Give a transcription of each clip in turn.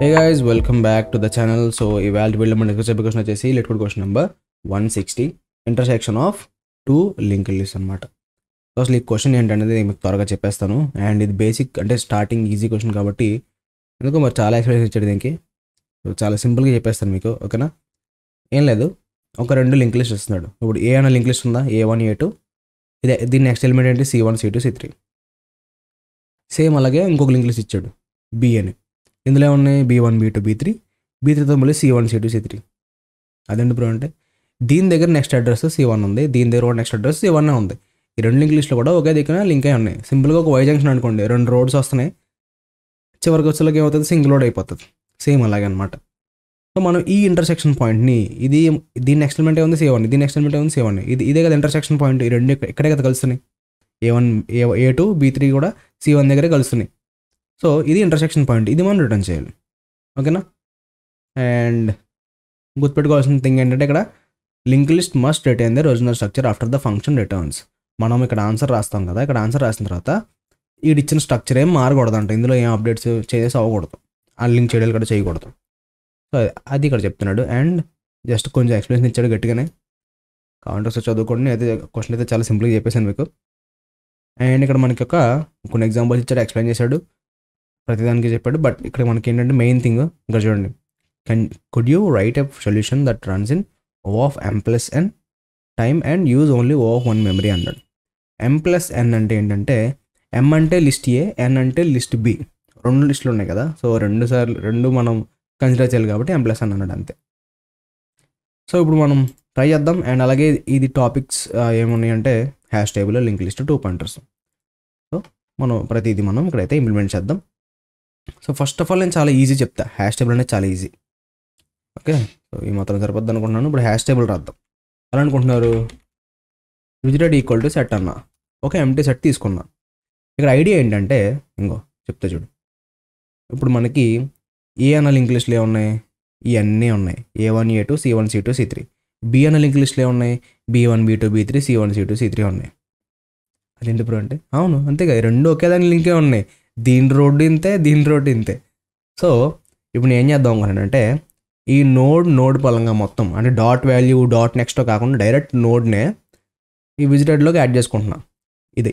Hey guys, welcome back to the channel. So ఇవాళ video మన discuss question వచ్చేసి let code question number 160 intersection of two linked list అనమాట. So అసలు ఈ question ఏంటనేది మీకు త్వరగా చెప్పేస్తాను. అండ్ ఇది బేసిక్ అంటే స్టార్టింగ్ ఈజీ క్వశ్చన్ కాబట్టి ఎందుకో మరి చాలా ఎక్స్ప్లెయిన్ ఇచ్చాడు దీనికి. చాలా సింపుల్గా చెప్పేస్తాను మీకు, ఓకేనా? ఏం లేదు, ఒక రెండు లింక్ లిస్ట్ ఇస్తున్నాడు. ఇప్పుడు ఏ అన్న లింక్ లిస్ట్ ఉందా, A1 A2. దీని నెక్స్ట్ ఎలిమెంట్ ఏంటి, C1 C2 C3. సేమ్ అలాగే ఇంకొక లింక్ లిస్ట్ ఇచ్చాడు B అని. ఇందులో ఉన్నాయి B1 B2 B3, B3తో మళ్ళీ C1 C2 C3. అదేంటి బ్రో అంటే దీని దగ్గర నెక్స్ట్ అడ్రస్ C1 ఉంది, దీని దగ్గర కూడా నెక్స్ట్ అడ్రస్ C1 ఉంది. ఈ రెండు లింక్ లిస్ట్లో కూడా ఒకే దగ్గర లింక్ అయి ఉన్నాయి. సింపుల్గా ఒక వై జంక్షన్ అనుకోండి, రెండు రోడ్స్ వస్తున్నాయి, చివరికి వచ్చేలోకి ఏమవుతుంది, సింగిల్ రోడ్ అయిపోతుంది. సేమ్ అలాగే అనమాట. సో మనం ఈ ఇంటర్సెక్షన్ పాయింట్ని దీని నెక్స్ట్ ఎలిమెంట్ ఉంది C1, దీని నెక్స్ట్ ఎలిమెంట్ ఉంది C1, ఇదే కదా ఇంటర్సెక్షన్ పాయింట్. ఈ రెండు ఇక్కడే కదా కలుస్తున్నాయి. A2 B3 కూడా C1 దగ్గరే కలుస్తున్నాయి. సో ఇది ఇంటర్సెక్షన్ పాయింట్, ఇది మనం రిటర్న్ చేయాలి, ఓకేనా? అండ్ గుర్తుపెట్టుకోవాల్సిన థింగ్ ఏంటంటే ఇక్కడ link list must retain the original structure after the function returns. మనం ఇక్కడ ఆన్సర్ రాస్తాం కదా, ఇక్కడ ఆన్సర్ రాసిన తర్వాత ఈ ఇచ్చిన స్ట్రక్చర్ ఏం మారకూడదంట, ఇందులో ఏం అప్డేట్స్ చేసి అవ్వకూడదు, ఆ లింక్ చేయడం కూడా చేయకూడదు. సో అది ఇక్కడ చెప్తున్నాడు. అండ్ జస్ట్ కొంచెం ఎక్స్ప్లెనేషన్ ఇచ్చాడు గట్టిగానే, కావాలంటే ఒకసారి చదువుకోండి. అయితే క్వశ్చన్ అయితే చాలా సింపుల్గా చెప్పేశాను మీకు. అండ్ ఇక్కడ మనకి కొన్ని ఎగ్జాంపుల్స్ ఇచ్చాడు, ఎక్స్ప్లెయిన్ చేశాడు, ప్రతిదానికి చెప్పాడు. బట్ ఇక్కడ మనకి ఏంటంటే మెయిన్ థింగ్ ఇక్కడ చూడండి, could you right a solution that runs in O of m+n time and use only O of 1 memory అన్నాడు. m+n అంటే ఏంటంటే m అంటే లిస్ట్ A, n అంటే లిస్ట్ B. రెండు లిస్టులు ఉన్నాయి కదా, సో రెండు మనం కన్సిడర్ చేయాలి కాబట్టి m+n అన్నాడు అంతే. సో ఇప్పుడు మనం ట్రై చేద్దాం. అండ్ అలాగే ఇది టాపిక్స్ ఏమున్నాయంటే hash table, link list, 2 pointers. So మనం ప్రతిదీ మనం ఇక్కడైతే ఇంప్లిమెంట్ చేద్దాం. సో ఫస్ట్ ఆఫ్ ఆల్ నేను చాలా ఈజీ చెప్తా, హ్యాష్ టేబుల్ అనేది చాలా ఈజీ, ఓకే? సో ఈ మాత్రం సరిపోద్ది అనుకుంటున్నాను. ఇప్పుడు హ్యాష్ టేబుల్ రాద్దాం. ఎలా అనుకుంటున్నారు, విజిటెడ్ ఈక్వల్ టు సెట్ అన్న, ఓకే, ఎంటీ సెట్ తీసుకున్నా. ఇక్కడ ఐడియా ఏంటంటే చెప్తా చూడు. ఇప్పుడు మనకి ఏ అన్న లింక్ లిస్టులు ఏమున్నాయి, ఇవన్నీ ఉన్నాయి, A1 A2 C1 C2 C3. B అన్న లింక్ లిస్టులు ఏమున్నాయి, B1 B2 B3 C1 C2 C3 ఉన్నాయి. అదేంటి బ్రో అంటే అవును అంతే కదా, రెండు ఒకే దాని లింకే ఉన్నాయి, దీని రోడ్డు ఇంతే, దీని రోడ్డు ఇంతే. సో ఇప్పుడు నేను ఏం చేద్దాం అనుకున్నానంటే ఈ నోడ్ పరంగా మొత్తం అంటే డాట్ వాల్యూ డాట్ నెక్స్ట్లో కాకుండా డైరెక్ట్ నోడ్నే ఈ విజిటెడ్లోకి యాడ్ చేసుకుంటున్నా.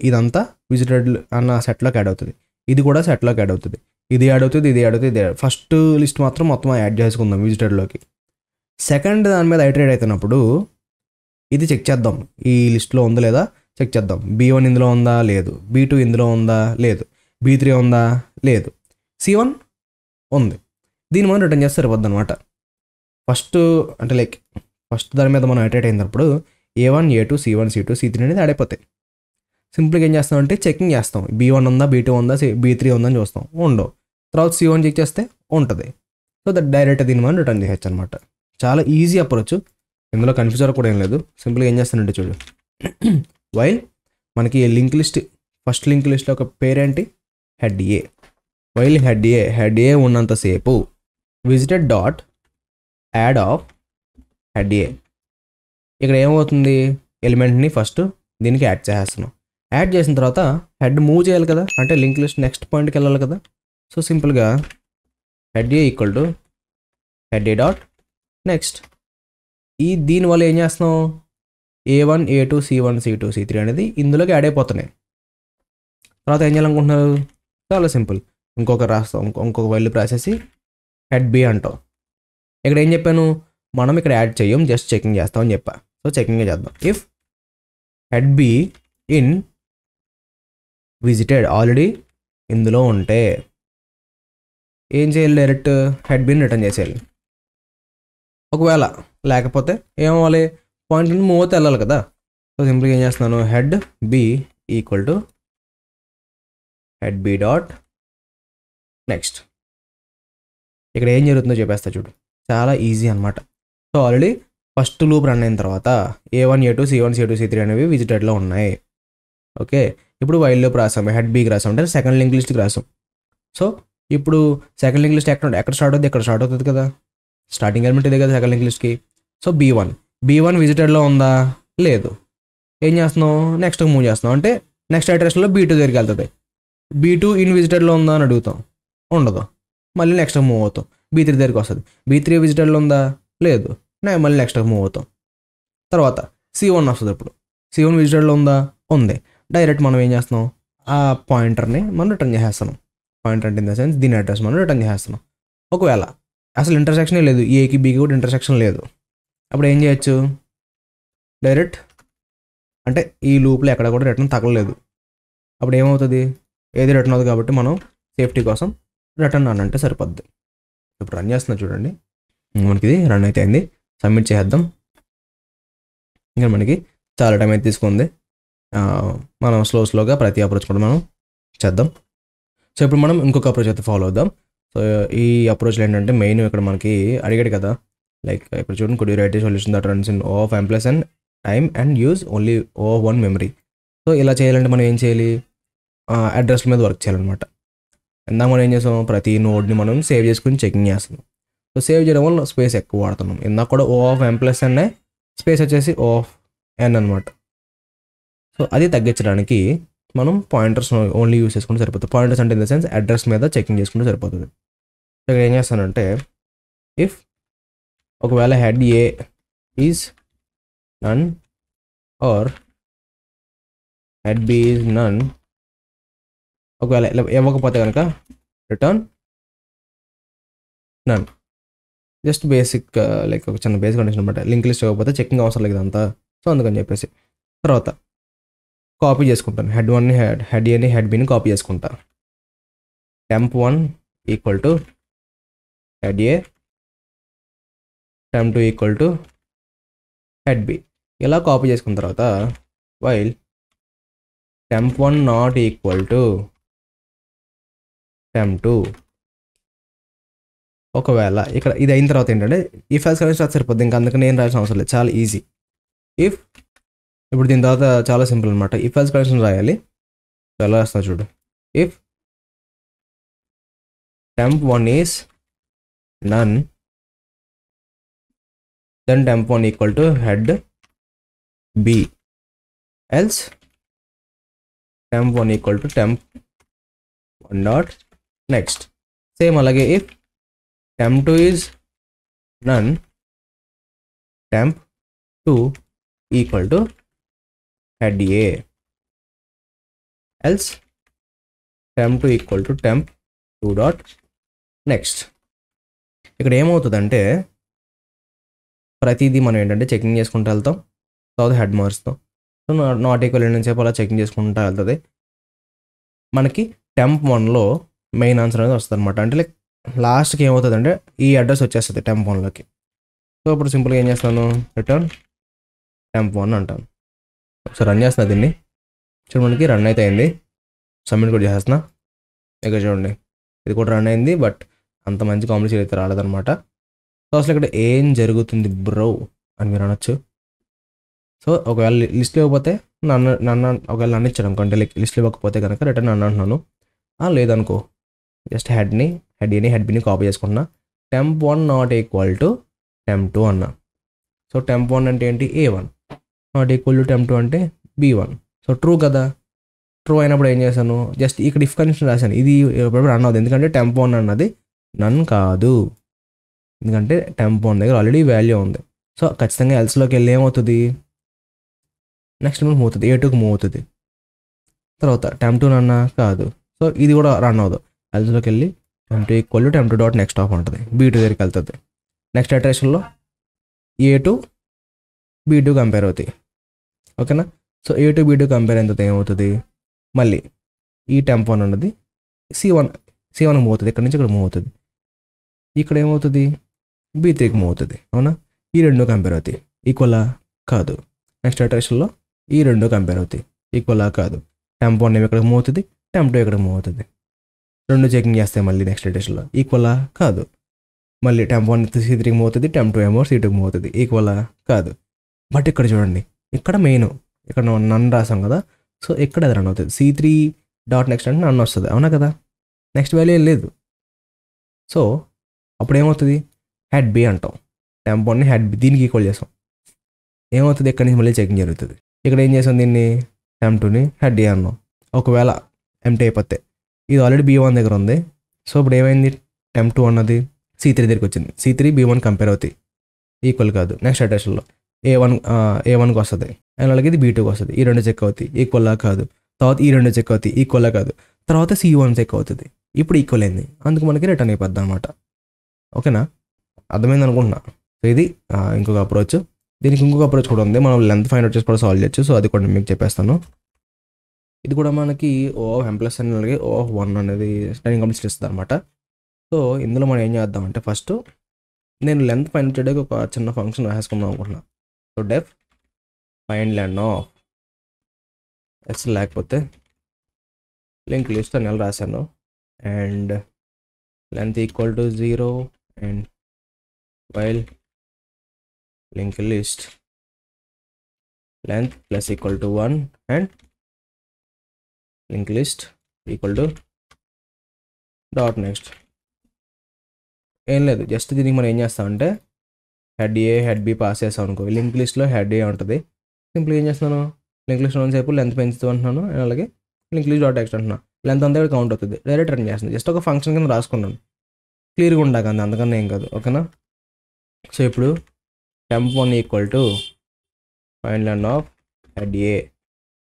ఇదంతా విజిటెడ్ అన్న సెట్లోకి యాడ్ అవుతుంది, ఇది కూడా సెట్లోకి యాడ్ అవుతుంది, ఇది యాడ్ అవుతుంది, ఇది యాడ్ అవుతుంది. ఫస్ట్ లిస్ట్ మొత్తం యాడ్ చేసుకుందాం విజిటెడ్లోకి. సెకండ్ దాని మీద ఐటరేట్ అవుతున్నప్పుడు ఇది చెక్ చేద్దాం, ఈ లిస్ట్లో ఉందో లేదా చెక్ చేద్దాం. B1 ఇందులో ఉందా, లేదు. B2 ఇందులో ఉందా, లేదు. B3 ఉందా, లేదు. C1 ఉంది. దీన్ని మనం రిటర్న్ చేస్తే సరిపోద్ది అనమాట. ఫస్ట్ దాని మీద మనం ఐటరేట్ అయినప్పుడు A1 A2 C1 C2 C3 అనేది యాడ్ అయిపోతాయి. సింపుల్గా ఏం చేస్తాం అంటే చెకింగ్ చేస్తాం, B1 ఉందా, B2 ఉందా, B3 ఉందని చూస్తాం, ఉండవు. తర్వాత C1 చెక్ చేస్తే ఉంటుంది. సో దట్ డైరెక్ట్ దీన్ని మనం రిటర్న్ చేయొచ్చు అనమాట. చాలా ఈజీ అప్రోచ్, ఇందులో కన్ఫ్యూజర్ కూడా ఏం లేదు. సింపుల్గా ఏం చేస్తానంటే చూడు, వైల్ మనకి లింక్ లిస్ట్ ఫస్ట్ లింక్ లిస్ట్లో ఒక పేరేంటి, head A. While head A ఉన్నంతసేపు visited dot add of head A. ఇక్కడ ఏమవుతుంది, ఎలిమెంట్ని ఫస్ట్ దీనికి యాడ్ చేస్తున్నాం. యాడ్ చేసిన తర్వాత హెడ్ మూవ్ చేయాలి కదా, అంటే లింక్ లిస్ట్ నెక్స్ట్ పాయింట్కి వెళ్ళాలి కదా. సో సింపుల్గా head A equal to head A dot next. దీనివల్ల ఏం చేస్తున్నాం, A1 A2 C1 C2 C3 అనేది ఇందులోకి యాడ్ అయిపోతున్నాయి. తర్వాత ఏం చేయాలనుకుంటున్నారు, చాలా సింపుల్, ఇంకొక వైల్ రాసేసి హెడ్ బి అంటాం. ఇక్కడ ఏం చెప్పాను, మనం ఇక్కడ యాడ్ చేయం, జస్ట్ చెకింగ్ చేస్తామని చెప్పా. సో చెకింగ్ చేద్దాం. If head be in visited already ఇందులో ఉంటే ఏం చేయాలి, డైరెక్ట్ హెడ్ బిని రిటర్న్ చేసేయాలి. ఒకవేళ లేకపోతే ఏమవ్వాలి, పాయింట్ నుండి మూవ్ అయితే వెళ్ళాలి కదా. సో సింపుల్గా ఏం చేస్తున్నాను, head B equal to head B dot next. ఇక్కడ ఏం జరుగుతుందో చెప్పేస్తా చూడు, చాలా ఈజీ అనమాట. So already first loop run అయిన తర్వాత A1 A2 C1 C2 C3 అనేవి విజిటెడ్లో ఉన్నాయి, ఓకే. ఇప్పుడు వైల్ లూప్ రాసాం, హెడ్ బికి రాసాం, అంటే సెకండ్ లింక్ లిస్ట్కి రాసాం. సో ఇప్పుడు సెకండ్ లింక్ లిస్ట్ ఎక్కడ స్టార్ట్ అవుతుంది, ఇక్కడ స్టార్ట్ అవుతుంది కదా, స్టార్టింగ్ ఎలిమెంట్ ఇదే కదా సెకండ్ లింక్ లిస్ట్కి. సో B1 విజిటెడ్లో ఉందా, లేదు. ఏం చేస్తున్నాం, నెక్స్ట్ మూవ్ చేస్తున్నాం, అంటే నెక్స్ట్ ఐటరేషన్లో B2 దగ్గరికి వెళ్తుంది. B2 ఇన్ విజిటెడ్లో ఉందా అని అడుగుతాం, ఉండదు. మళ్ళీ నెక్స్ట్ మూవ్ అవుతాం. B3 దగ్గరికి వస్తుంది. B3 విజిటర్లో ఉందా? లేదు. మళ్ళీ నెక్స్ట్ మూవ్ అవుతాం. తర్వాత C1 వస్తుంది. ఇప్పుడు C1 విజిటర్లో ఉందా? ఉంది. డైరెక్ట్ మనం ఏం చేస్తున్నాం, ఆ పాయింటర్ని మనం రిటర్న్ చేసేస్తున్నాం. పాయింటర్ అంటే ఇన్ ద సెన్స్ దీని అడ్రస్ మనం రిటర్న్ చేసేస్తున్నాం. ఒకవేళ అసలు ఇంటర్సెక్షనే లేదు, ఏకి బీకి కూడా ఇంటర్సెక్షన్ లేదు, అప్పుడు ఏం చేయొచ్చు, డైరెక్ట్ అంటే ఈ లూప్లో ఎక్కడ కూడా రిటర్న్ తగలలేదు. అప్పుడు ఏమవుతుంది, ఏది రిటర్న్ అవుతుంది కాబట్టి మనం సేఫ్టీ కోసం రిటర్న్ అని అంటే సరిపోద్ది. ఇప్పుడు రన్ చేస్తున్నా చూడండి, మనకి ఇది రన్ అయితే అయింది. సబ్మిట్ చేద్దాం. ఇంకా మనకి చాలా టైం అయితే తీసుకుంది. మనం స్లోగా ప్రతి అప్రోచ్ కూడా మనం చేద్దాం. సో ఇప్పుడు మనం ఇంకొక అప్రోచ్ అయితే ఫాలో అవుదాం. సో ఈ అప్రోచ్లో ఏంటంటే మెయిన్ ఇక్కడ మనకి అడిగాడు కదా, లైక్ ఇప్పుడు చూడండి, could you right a solution that runs in O of m plus n time and use only O of 1 memory. So ఇలా చేయాలంటే మనం ఏం చేయాలి, అడ్రస్ మీద వర్క్ చేయాలన్నమాట. ఇందాక మనం ఏం చేసాం, ప్రతి నోడ్ని మనం సేవ్ చేసుకుని చెకింగ్ చేస్తున్నాం. సో సేవ్ చేయడం వల్ల స్పేస్ ఎక్కువ వాడుతున్నాం. ఇందాక కూడా O of m plus n, space వచ్చేసి O of n అనమాట. సో అది తగ్గించడానికి మనం పాయింటర్స్ ఓన్లీ యూస్ చేసుకుంటే సరిపోతుంది. పాయింటర్స్ అంటే ఇన్ ద సెన్స్ అడ్రస్ మీద చెకింగ్ చేసుకుంటే సరిపోతుంది. సో ఇక్కడ ఏం చేస్తానంటే, ఇఫ్ ఒకవేళ head A is none or head B is none, ఒకవేళ ఇవ్వకపోతే కనుక return none. Just basic like ఒక చిన్న బేసిక్ కండిషన్ అనమాట. లింక్ లిస్ట్ ఇవ్వకపోతే చెకింగ్ అవసరం లేదు అంతా. సో అందుకని చెప్పేసి తర్వాత కాపీ చేసుకుంటాను. హెడ్1ని హెడ్ ఏని హెడ్ బిని కాపీ చేసుకుంటా. temp1 equal to head A, temp2 equal to head B. ఇలా కాపీ చేసుకున్న తర్వాత while temp1 not equal to temp2. ఒకవేళ ఇక్కడ ఇది అయిన తర్వాత ఏంటంటే ఇఫ్ ఎల్స్ కండిషన్ సరిపోద్ది, ఇంకా అందుకని నేను రాసిన అవసరం లేదు, చాలా ఈజీ. ఇఫ్ ఇప్పుడు దీని తర్వాత చాలా సింపుల్ అనమాట. ఇఫ్ ఎల్స్ కండిషన్ రాయాలి. ఎలా రాస్తా చూడు, if temp1 is null then temp1 equal to head B, else temp1 equal to temp1 dot next. Same అలాగే if temp2 is null temp2 equal to head A, else temp2 equal to temp2 dot next. ఇక్కడ ఏమవుతుందంటే ప్రతిదీ మనం ఏంటంటే checking చేసుకుంటూ వెళ్తాం. తర్వాత హెడ్ మారుస్తాం. సో నాట్ ఈక్వల్ నుంచి అలా చెకింగ్ చేసుకుంటూ వెళ్తుంది. మనకి temp1లో మెయిన్ ఆన్సర్ అనేది వస్తుంది అనమాట. అంటే లైక్ లాస్ట్కి ఏమవుతుందంటే ఈ అడ్రస్ వచ్చేస్తుంది temp1లోకి. సో ఇప్పుడు సింపుల్గా ఏం చేస్తాను, రిటర్న్ temp1 అంటాను. ఒకసారి రన్ చేస్తున్నా దీన్ని. చూడండి మనకి రన్ అయితే అయింది. సబ్మిట్ కూడా చేసేస్తున్నా. ఇక్కడ చూడండి ఇది కూడా రన్ అయింది, బట్ అంత మంచి కాంప్లికేషన్ అయితే రాలేదన్నమాట. సో అసలు ఇక్కడ ఏం జరుగుతుంది బ్రో అని మీరు అనొచ్చు. సో ఒకవేళ లిస్ట్లో ఇవ్వకపోతే నన్ను ఒకవేళ నన్ను ఇచ్చాడు అనుకోండి, లైక్ లిస్ట్లో ఇవ్వకపోతే కనుక రిటర్న్ నన్ను అంటున్నాను. లేదనుకో జస్ట్ హెడ్ ఏని హెడ్ బిని కాపీ చేసుకుంటున్నా. temp1 not equal to temp2 అన్నా. సో temp1 అంటే ఏంటి, A1 not equal to temp2 అంటే B1. సో ట్రూ కదా. ట్రూ అయినప్పుడు ఏం చేశాను, జస్ట్ ఇక్కడ ఇఫ్ కండిషన్ రాశాను. ఇది ఎప్పుడప్పుడు రన్ అవుతుంది, ఎందుకంటే temp1 అన్నది నన్ కాదు, ఎందుకంటే temp1 దగ్గర ఆల్రెడీ వాల్యూ ఉంది. సో ఖచ్చితంగా ఎల్స్లోకి వెళ్ళి ఏమవుతుంది, నెక్స్ట్ మూవ్ అవుతుంది, A2కి మూవ్ అవుతుంది. తర్వాత temp2 నన్న కాదు, సో ఇది కూడా రన్ అవ్వదు. ఎల్స్లోకి వెళ్ళి temp2 equal to temp2 dot next of ఉంటుంది, B2 దగ్గరికి వెళ్తుంది. నెక్స్ట్ ఇటరేషన్లో A2 B2 కంపేర్ అవుతాయి. ఓకేనా. సో A2 B2 కంపేర్ అయిన తర్వాత ఏమవుతుంది, మళ్ళీ ఈ temp1 అన్నది C1 మూవ్ అవుతుంది. ఇక్కడ నుంచి ఇక్కడ మూవ్ అవుతుంది. ఇక్కడ ఏమవుతుంది, B3కి మూవ్ అవుతుంది. అవునా. ఈ రెండు కంపేర్ అవుతాయి. ఈక్వలా కాదు. నెక్స్ట్ ఇటరేషన్లో ఈ రెండు కంపేర్ అవుతాయి. ఈక్వలా కాదు. temp1 ఇక్కడ మూవ్ అవుతుంది, temp2 ఇక్కడ మూవ్ అవుతుంది. రెండు చెకింగ్ చేస్తాయి మళ్ళీ నెక్స్ట్ ఇటరేషన్లో. ఈక్వలా కాదు. మళ్ళీ temp1 C3కి మూవ్ అవుతుంది, temp2 ఏమో C2కి మూవ్ అవుతుంది. ఈక్వలా కాదు. బట్ ఇక్కడ చూడండి, ఇక్కడ మెయిన్ ఇక్కడ నన్ను రాసాం కదా. సో ఇక్కడ అది రన్ అవుతుంది. C3 డాట్ నెక్స్ట్ అంటే నన్ను వస్తుంది. అవునా కదా. నెక్స్ట్ వాల్యూ ఏం లేదు. సో అప్పుడు ఏమవుతుంది, హెడ్ బి అంటాం. temp1ని హెడ్ బి దీనికి ఈక్వల్ చేస్తాం. ఏమవుతుంది, ఇక్కడ నుంచి మళ్ళీ చెకింగ్ జరుగుతుంది. ఇక్కడ ఏం చేసాం, దీన్ని temp2ని హెడ్ ఏ అన్నాం. ఒకవేళ ఎంటీ అయిపోతే ఇది ఆల్రెడీ B1 దగ్గర ఉంది. సో ఇప్పుడు ఏమైంది, టెంప్2 అన్నది C3 దగ్గరికి వచ్చింది. C3 B1 కంపేర్ అవుతాయి, ఈక్వల్ కాదు. నెక్స్ట్ ఇటరేషన్లో A1కి వస్తుంది, అండ్ అలాగే ఇది B2కి వస్తుంది. ఈ రెండు చెక్ అవుతాయి, ఈక్వల్లా కాదు. తర్వాత ఈ రెండు చెక్ అవుతాయి, ఈక్వల్లా కాదు. తర్వాత C1 చెక్ అవుతుంది, ఇప్పుడు ఈక్వల్ అయింది, అందుకు మనకి రిటర్న్ అయిపోద్ది అనమాట. ఓకేనా, అర్థమైంది అనుకుంటున్నా. సో ఇది ఇంకొక అప్రోచ్. దీనికి ఇంకొక అప్రోచ్ కూడా ఉంది, మనం లెంత్ ఫైండ్ అవుట్ చేసి కూడా సాల్వ్ చేయొచ్చు. సో అది కూడా మీకు చెప్పేస్తాను. ఇది కూడా మనకి O(m+n) అలాగే O(1) అనేది స్టాండింగ్ కంప్లీట్ ఇస్తుంది అనమాట. సో ఇందులో మనం ఏం చేద్దామంటే, ఫస్ట్ నేను లెంత్ ఫైండ్ చేయడానికి ఒక చిన్న ఫంక్షన్ రాసుకుందాం అనుకుంటున్నా. So def find len of S లేకపోతే లింక్ లిస్ట్ అని ఎలా రాశాను, and length equal to 0 and while link list length plus equal to 1 and link list equal to dot next. ఏం లేదు, జస్ట్ దీనికి మనం ఏం చేస్తామంటే head A head B pass చేస్తాం అనుకో, లింక్ లిస్ట్లో హెడ్ ఏ ఉంటుంది. సింపుల్ ఏం చేస్తున్నాను, లింక్ లిస్ట్ సేపు లెంత్ పెంచుతూ అంటున్నాను, అలాగే లింక్ లిస్ట్ డాట్ నెక్స్ట్ అంటున్నాను. లెంత్ అంతా కూడా కౌంట్ అవుతుంది, డైరెక్ట్ రన్ చేస్తుంది. జస్ట్ ఒక ఫంక్షన్ కింద రాసుకున్నాను, క్లియర్గా ఉండకండి, అందుకన్నా ఏం కాదు. ఓకేనా, సో ఇప్పుడు temp one equal to find len of head A,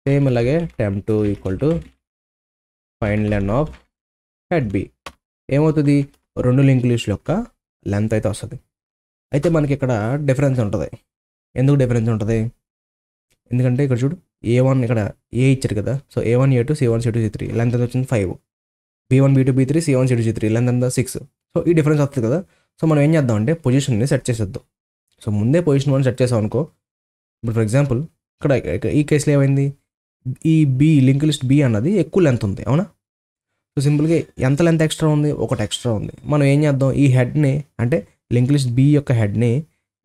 same అలాగే temp two equal to find len of head B. ఏమవుతుంది, రెండు లింక్ లిస్ట్ యొక్క లెంత్ అయితే వస్తుంది. అయితే మనకి ఇక్కడ డిఫరెన్స్ ఉంటుంది. ఎందుకు డిఫరెన్స్ ఉంటుంది, ఎందుకంటే ఇక్కడ చూడు A1 ఇక్కడ ఏ ఇచ్చారు కదా. So A1 A2 C1 C2 C3 length ఎంత వచ్చింది 5, B1 B2 B3 C1 C2 C3 length ఎంత 6. సో ఈ డిఫరెన్స్ వస్తుంది కదా. సో మనం ఏం చేద్దాం అంటే పొజిషన్ని సెట్ చేసేద్దాం. సో ముందే పొజిషన్ 1 సెట్ చేసాం అనుకో. ఇప్పుడు ఫర్ ఎగ్జాంపుల్ ఇక్కడ ఈ కేసులో ఏమైంది, ఈ బి లింక్ లిస్ట్ బి అన్నది ఎక్కువ లెంత్ ఉంది, అవునా. సో సింపుల్గా ఎంత లెంత్ ఎక్స్ట్రా ఉంది, ఒకటి ఎక్స్ట్రా ఉంది. మనం ఏం చేద్దాం, ఈ హెడ్ని అంటే లింక్ లిస్ట్ బి యొక్క హెడ్ని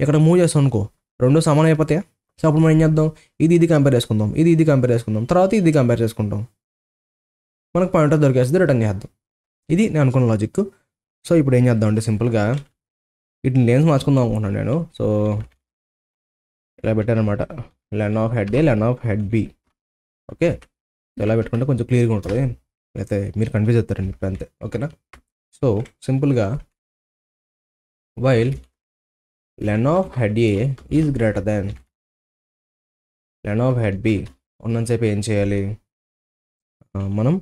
ఇక్కడ మూవ్ చేస్తాం అనుకో, రెండు సమానం అయిపోతాయా. సో అప్పుడు మనం ఏం చేద్దాం, ఇది కంపేర్ చేసుకుందాం, ఇది కంపేర్ చేసుకుందాం, తర్వాత ఇది కంపేర్ చేసుకుంటాం, మనకు పాయింటర్ దొరికేస్తుంది, రిటర్న్ చేద్దాం. ఇది నేను అనుకున్న లాజిక్. సో ఇప్పుడు ఏం చేద్దాం అంటే సింపుల్గా వీటిని లేన్స్ మార్చుకుందాం అనుకుంటున్నాను నేను. సో ఇలా పెట్టానమాట, len of head A len of head B. Okay, ఇలా పెట్టుకుంటే కొంచెం క్లియర్గా ఉంటుంది, అయితే మీరు కన్ఫ్యూజ్ అవుతారండి ఇప్పుడు అంతే. ఓకేనా, సో సింపుల్గా while len of head A is greater than len of head B ఉన్నంతసేపు ఏం చేయాలి, మనం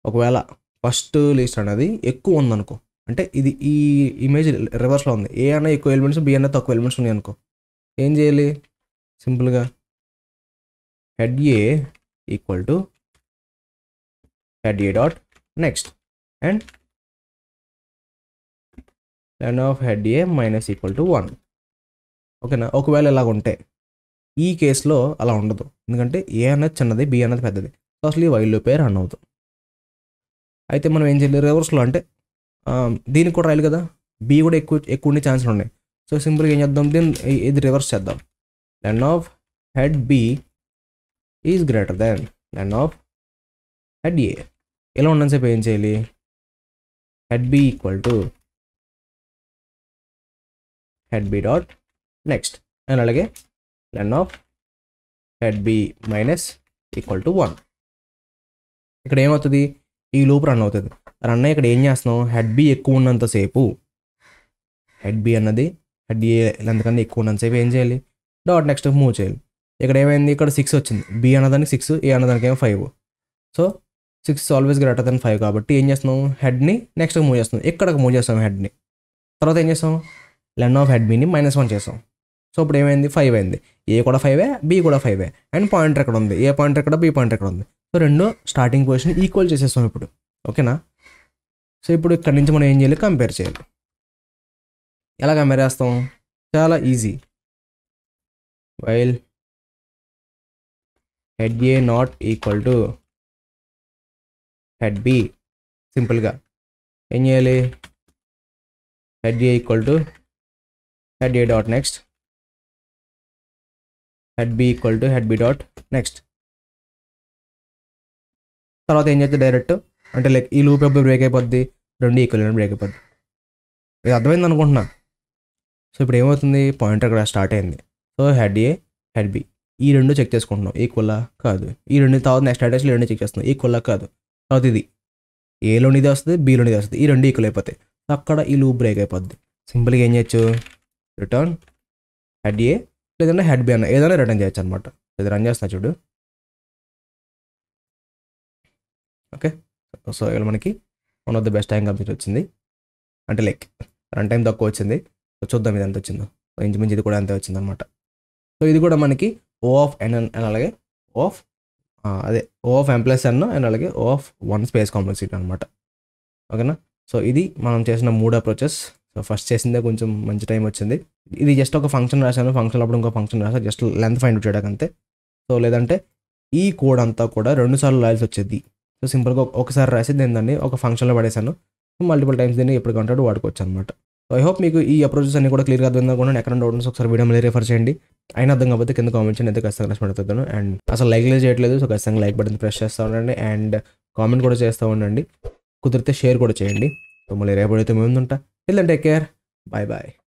ఒకవేళ ఫస్ట్ లిస్ట్ అనేది ఎక్కువ ఉందనుకో, అంటే ఇది ఈ ఇమేజ్ రివర్స్లో ఉంది, ఏ అన్న ఎక్కువ ఎలిమెంట్స్ బి అన్న తక్కువ ఎలిమెంట్స్ ఉన్నాయి అనుకో, ఏం చేయాలి, సింపుల్గా head A equal to head A dot next and len of head A minus equal to 1. ఓకేనా, ఒకవేళ ఇలాగ ఉంటే, ఈ కేసులో అలా ఉండదు, ఎందుకంటే ఏ అనేది చిన్నది బి అనేది పెద్దది. సో అసలు ఈ వైల్ లూపే రన్ అవుతుంది. అయితే మనం ఏం చేయాలి, రివర్స్లో అంటే దీనికి కూడా రాయాలి కదా, బి కూడా ఎక్కువ ఉండే ఛాన్సులు ఉన్నాయి. సో సింపుల్గా ఏం చేద్దాం, దీన్ని ఇది రివర్స్ చేద్దాం, len of head B is greater than len of head A. ఇలా ఉన్నంతసేపు ఏం చేయాలి, head B equal to head B dot next and అలాగే len of head B minus equal to 1. ఇక్కడ ఏమవుతుంది, ఈ లూప్ రన్ అవుతుంది. రన్ అయ్యి ఇక్కడ ఏం చేస్తున్నాం, హెడ్ బి ఎక్కువ ఉన్నంతసేపు, హెడ్ బి అన్నది హెడ్ ఏ లెంత్ కన్నా ఎక్కువ ఉన్నంతసేపు ఏం చేయాలి, డాట్ నెక్స్ట్ మూవ్ చేయాలి. ఇక్కడ ఏమైంది, ఇక్కడ 6 వచ్చింది, బి అన్నదానికి 6, ఏ అన్నదానికి ఏమో 5. సో 6 ఆల్వేస్ గ్రేటర్ దెన్ 5 కాబట్టి ఏం చేస్తున్నాం, హెడ్ని నెక్స్ట్ మూవ్ చేస్తున్నాం, ఇక్కడికి మూవ్ చేస్తాం హెడ్ని. తర్వాత ఏం చేస్తాం, లెన్ ఆఫ్ హెడ్ బిని -1 చేస్తాం. సో ఇప్పుడు ఏమైంది, 5 అయింది, ఏ కూడా 5, బి కూడా 5, అండ్ పాయింటర్ ఎక్కడ ఉంది, ఏ పాయింటర్ ఎక్కడ, బి పాయింటర్ ఎక్కడ ఉంది. సో రెండు స్టార్టింగ్ పొజిషన్ ఈక్వల్ చేసేస్తాం ఇప్పుడు. ఓకేనా, సో ఇప్పుడు ఇక్కడ నుంచి మనం ఏం చేయాలి, కంపేర్ చేయాలి. ఎలా కంపేర్ చేస్తాం, చాలా easy, while head A not equal to head B, సింపుల్గా ఏం చేయాలి, head A equal to head A dot next head B equal to head B dot next. తర్వాత ఏం చేస్తే డైరెక్ట్ అంటే లైక్ ఈ లూప్ ఎప్పుడు బ్రేక్ అయిపోద్ది, రెండు ఈక్వల్ బ్రేక్ అయిపోద్ది. ఇది అర్థమైంది అనుకుంటున్నా. సో ఇప్పుడు ఏమవుతుంది, పాయింటర్ ఇక్కడ స్టార్ట్ అయింది. So head A head B ఈ రెండు చెక్ చేసుకుంటున్నాం, ఈక్వల్లా కాదు. ఈ రెండు తర్వాత నెక్స్ట్ అటాచ్లో ఈ రెండు చెక్ చేస్తున్నాం, ఈక్వల్లా కాదు. తర్వాత ఇది ఏలోనిది వస్తుంది, బిలోనిది వస్తుంది, ఈ రెండు ఈక్వల్ అయిపోతాయి. అక్కడ ఈ లూప్ బ్రేక్ అయిపోద్ది. సింపుల్గా ఏం చేయొచ్చు, రిటర్న్ హెడ్ ఏ లేదంటే హెడ్ బి అన్న ఏదైనా రిటర్న్ చేయొచ్చు అనమాట. ఇది రన్ చేస్తున్నా చూడు. ఓకే, సో ఇక్కడ మనకి one of the best time complete వచ్చింది, అంటే లైక్ రన్ టైం తక్కువ వచ్చింది. సో చూద్దాం ఇది ఎంత వచ్చిందో. ఇంచుమించు ఇది కూడా అంతే వచ్చింది అనమాట. సో ఇది కూడా మనకి ఓ ఆఫ్ ఎన్ అండ్ అలాగే O of O of M plus N and అలాగే ఓ ఆఫ్ 1 స్పేస్ కాంప్లెక్సిటీ అనమాట. ఓకేనా. సో ఇది మనం చేసిన 3 అప్రోచెస్. సో ఫస్ట్ చేసిందే కొంచెం మంచి టైం వచ్చింది. ఇది జస్ట్ ఒక ఫంక్షన్ రాశాను, ఫంక్షన్ అప్పుడు ఇంకో ఫంక్షన్ రాశాను, జస్ట్ లెంత్ ఫైండ్ అవుట్ చేయడానికి అంతే. సో లేదంటే ఈ కోడ్ అంతా కూడా 2 సార్లు రాయాల్సి వచ్చేది. సో సింపుల్గా ఒకసారి రాసి దాన్ని ఒక ఫంక్షన్లో పడేసాను. మల్టిపుల్ టైమ్స్ దీన్ని ఎప్పుడు కంటే వాడుకోవచ్చు అనమాట. సో ఐ హోప్ మీకు ఈ అప్రోచెస్ అన్ని కూడా క్లియర్గా అర్థం అనుకున్నాను. ఎక్కడ డౌట్ ఉంటే ఒకసారి వీడియో మళ్ళీ రిఫర్ చేయండి. అయినా అర్థం కాకపోతే కింద కామెంట్ చేయండి, అయితే ఖచ్చితంగా రెస్పాండ్ అవుతాను. అండ్ అసలు లైక్ చేయట్లేదు, సో ఖచ్చితంగా లైక్ బటన్ ప్రెస్ చేస్తూ ఉండండి అండ్ కామెంట్ కూడా చేస్తూ ఉండండి. కుదిరితే షేర్ కూడా చేయండి. సో మళ్ళీ రేపటి అయితే మేము ఉంటా. Take care, bye bye.